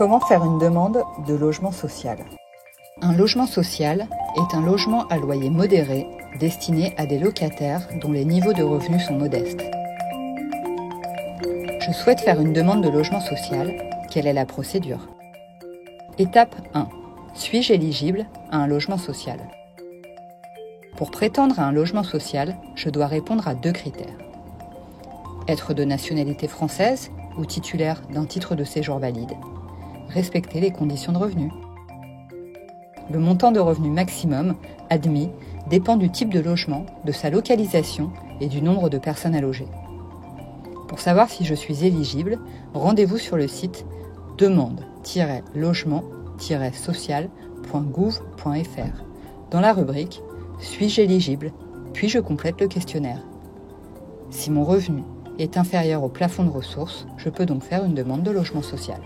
Comment faire une demande de logement social ? Un logement social est un logement à loyer modéré destiné à des locataires dont les niveaux de revenus sont modestes. Je souhaite faire une demande de logement social. Quelle est la procédure ? Étape 1. Suis-je éligible à un logement social ? Pour prétendre à un logement social, je dois répondre à 2 critères. Être de nationalité française ou titulaire d'un titre de séjour valide. Respecter les conditions de revenus. Le montant de revenu maximum admis dépend du type de logement, de sa localisation et du nombre de personnes à loger. Pour savoir si je suis éligible, rendez-vous sur le site demande-logement-social.gouv.fr dans la rubrique « Suis-je éligible ?» puis je complète le questionnaire. Si mon revenu est inférieur au plafond de ressources, je peux donc faire une demande de logement social.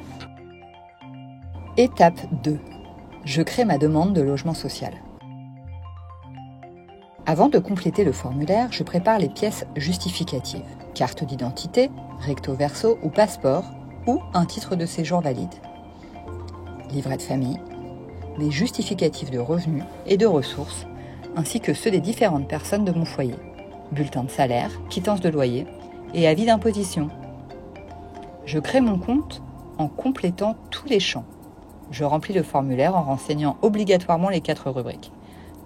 Étape 2. Je crée ma demande de logement social. Avant de compléter le formulaire, je prépare les pièces justificatives, carte d'identité, recto verso ou passeport, ou un titre de séjour valide. Livret de famille, les justificatifs de revenus et de ressources, ainsi que ceux des différentes personnes de mon foyer, bulletin de salaire, quittance de loyer et avis d'imposition. Je crée mon compte en complétant tous les champs. Je remplis le formulaire en renseignant obligatoirement les 4 rubriques.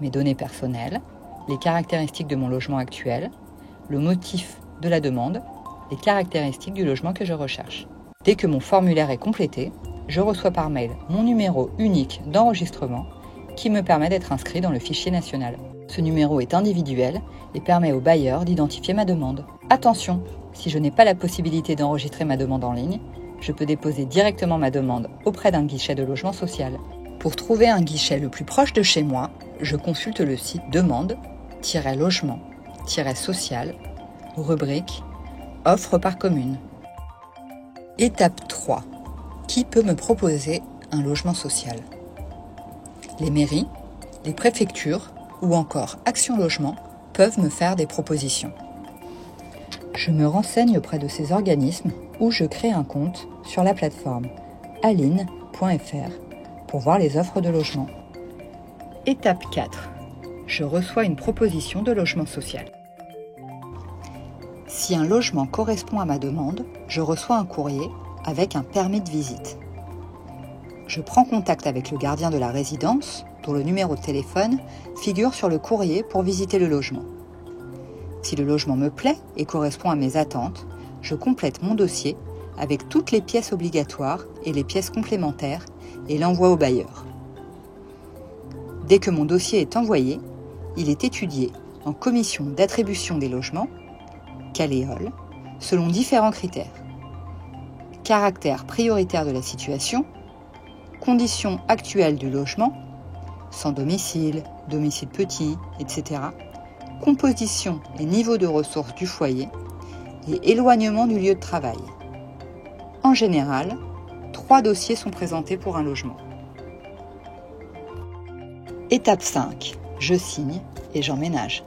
Mes données personnelles, les caractéristiques de mon logement actuel, le motif de la demande, les caractéristiques du logement que je recherche. Dès que mon formulaire est complété, je reçois par mail mon numéro unique d'enregistrement qui me permet d'être inscrit dans le fichier national. Ce numéro est individuel et permet au bailleur d'identifier ma demande. Attention, si je n'ai pas la possibilité d'enregistrer ma demande en ligne, je peux déposer directement ma demande auprès d'un guichet de logement social. Pour trouver un guichet le plus proche de chez moi, je consulte le site demande-logement-social, rubrique Offre par commune. Étape 3. Qui peut me proposer un logement social ? Les mairies, les préfectures ou encore Action Logement peuvent me faire des propositions. Je me renseigne auprès de ces organismes ou je crée un compte sur la plateforme aline.fr pour voir les offres de logement. Étape 4. Je reçois une proposition de logement social. Si un logement correspond à ma demande, je reçois un courrier avec un permis de visite. Je prends contact avec le gardien de la résidence, dont le numéro de téléphone figure sur le courrier pour visiter le logement. Si le logement me plaît et correspond à mes attentes, je complète mon dossier avec toutes les pièces obligatoires et les pièces complémentaires et l'envoie au bailleur. Dès que mon dossier est envoyé, il est étudié en commission d'attribution des logements, Caléol, selon différents critères. Caractère prioritaire de la situation, conditions actuelles du logement, sans domicile, domicile petit, etc., composition et niveau de ressources du foyer et éloignement du lieu de travail. En général, 3 dossiers sont présentés pour un logement. Étape 5. Je signe et j'emménage.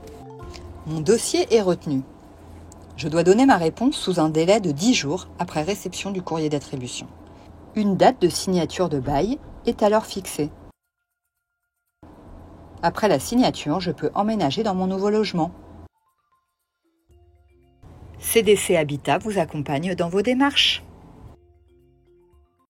Mon dossier est retenu. Je dois donner ma réponse sous un délai de 10 jours après réception du courrier d'attribution. Une date de signature de bail est alors fixée. Après la signature, je peux emménager dans mon nouveau logement. CDC Habitat vous accompagne dans vos démarches.